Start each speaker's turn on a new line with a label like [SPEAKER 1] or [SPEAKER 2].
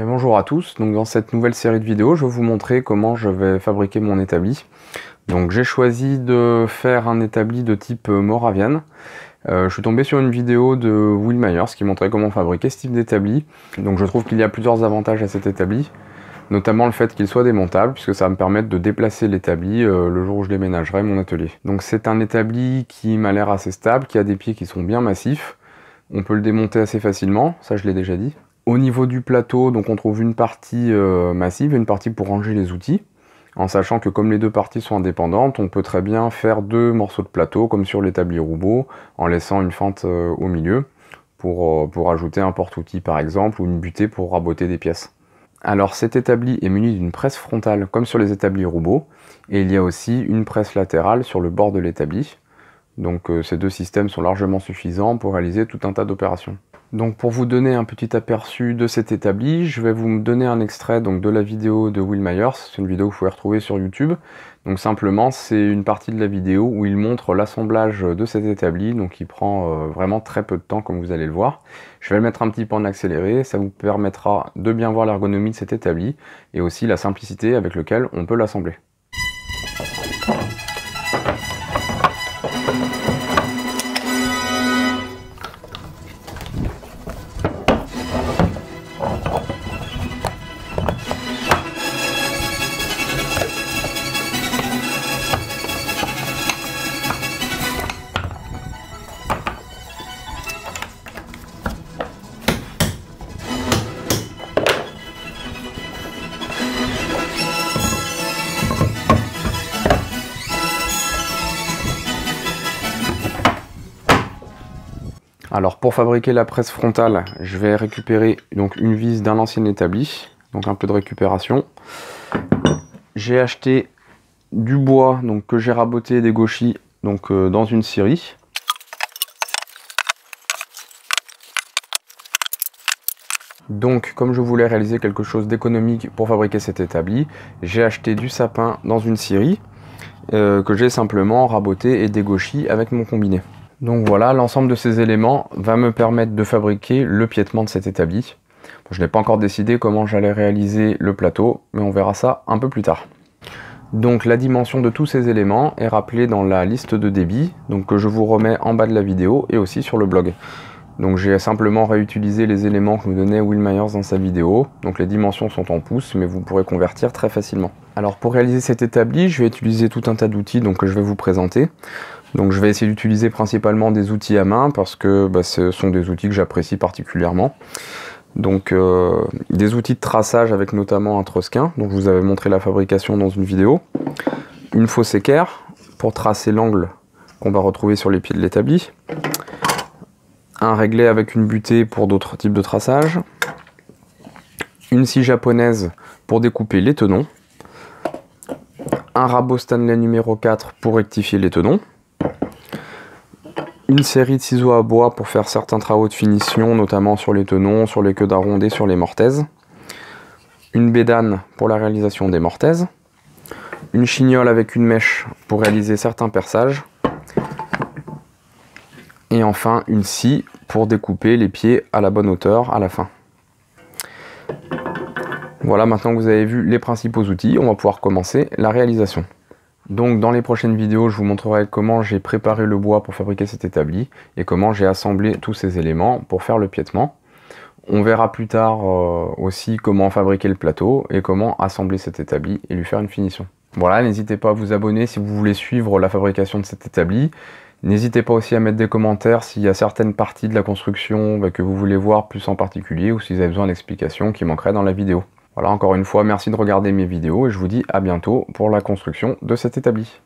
[SPEAKER 1] Bonjour à tous, donc dans cette nouvelle série de vidéos, je vais vous montrer comment je vais fabriquer mon établi. Donc j'ai choisi de faire un établi de type Moravian. Je suis tombé sur une vidéo de Will Myers qui montrait comment fabriquer ce type d'établi. Donc je trouve qu'il y a plusieurs avantages à cet établi, notamment le fait qu'il soit démontable, puisque ça va me permettre de déplacer l'établi le jour où je déménagerai mon atelier. Donc c'est un établi qui m'a l'air assez stable, qui a des pieds qui sont bien massifs. On peut le démonter assez facilement, ça je l'ai déjà dit. Au niveau du plateau, donc on trouve une partie massive et une partie pour ranger les outils, en sachant que comme les deux parties sont indépendantes, on peut très bien faire deux morceaux de plateau, comme sur l'établi Roubo, en laissant une fente au milieu, pour ajouter un porte-outil par exemple, ou une butée pour raboter des pièces. Alors cet établi est muni d'une presse frontale, comme sur les établis Roubo, et il y a aussi une presse latérale sur le bord de l'établi. Donc ces deux systèmes sont largement suffisants pour réaliser tout un tas d'opérations. Donc pour vous donner un petit aperçu de cet établi, je vais vous donner un extrait donc, de la vidéo de Will Myers. C'est une vidéo que vous pouvez retrouver sur YouTube. Donc simplement, c'est une partie de la vidéo où il montre l'assemblage de cet établi, donc il prend vraiment très peu de temps comme vous allez le voir. Je vais le mettre un petit peu en accéléré, ça vous permettra de bien voir l'ergonomie de cet établi et aussi la simplicité avec laquelle on peut l'assembler. Alors pour fabriquer la presse frontale, je vais récupérer donc une vis d'un ancien établi, donc un peu de récupération. J'ai acheté du bois donc que j'ai raboté des gauchis donc dans une scierie. Donc comme je voulais réaliser quelque chose d'économique pour fabriquer cet établi, j'ai acheté du sapin dans une scierie que j'ai simplement raboté et dégauchi avec mon combiné. Donc voilà, l'ensemble de ces éléments va me permettre de fabriquer le piétement de cet établi. Bon, je n'ai pas encore décidé comment j'allais réaliser le plateau, mais on verra ça un peu plus tard. Donc la dimension de tous ces éléments est rappelée dans la liste de débit, donc que je vous remets en bas de la vidéo et aussi sur le blog. Donc j'ai simplement réutilisé les éléments que nous donnait Will Myers dans sa vidéo. Donc les dimensions sont en pouces, mais vous pourrez convertir très facilement. Alors pour réaliser cet établi, je vais utiliser tout un tas d'outils que je vais vous présenter. Donc je vais essayer d'utiliser principalement des outils à main parce que ce sont des outils que j'apprécie particulièrement. Donc des outils de traçage avec notamment un trosquin, dont je vous avais montré la fabrication dans une vidéo. Une fausse équerre pour tracer l'angle qu'on va retrouver sur les pieds de l'établi. Un réglet avec une butée pour d'autres types de traçage. Une scie japonaise pour découper les tenons. Un rabot Stanley numéro 4 pour rectifier les tenons. Une série de ciseaux à bois pour faire certains travaux de finition, notamment sur les tenons, sur les queues d'arrondé, sur les mortaises. Une bédane pour la réalisation des mortaises. Une chignole avec une mèche pour réaliser certains perçages. Et enfin une scie pour découper les pieds à la bonne hauteur à la fin. Voilà, maintenant que vous avez vu les principaux outils, on va pouvoir commencer la réalisation. Donc dans les prochaines vidéos, je vous montrerai comment j'ai préparé le bois pour fabriquer cet établi et comment j'ai assemblé tous ces éléments pour faire le piétement. On verra plus tard aussi comment fabriquer le plateau et comment assembler cet établi et lui faire une finition. Voilà, n'hésitez pas à vous abonner si vous voulez suivre la fabrication de cet établi. N'hésitez pas aussi à mettre des commentaires s'il y a certaines parties de la construction que vous voulez voir plus en particulier ou si vous avez besoin d'explications qui manqueraient dans la vidéo. Voilà, encore une fois, merci de regarder mes vidéos et je vous dis à bientôt pour la construction de cet établi.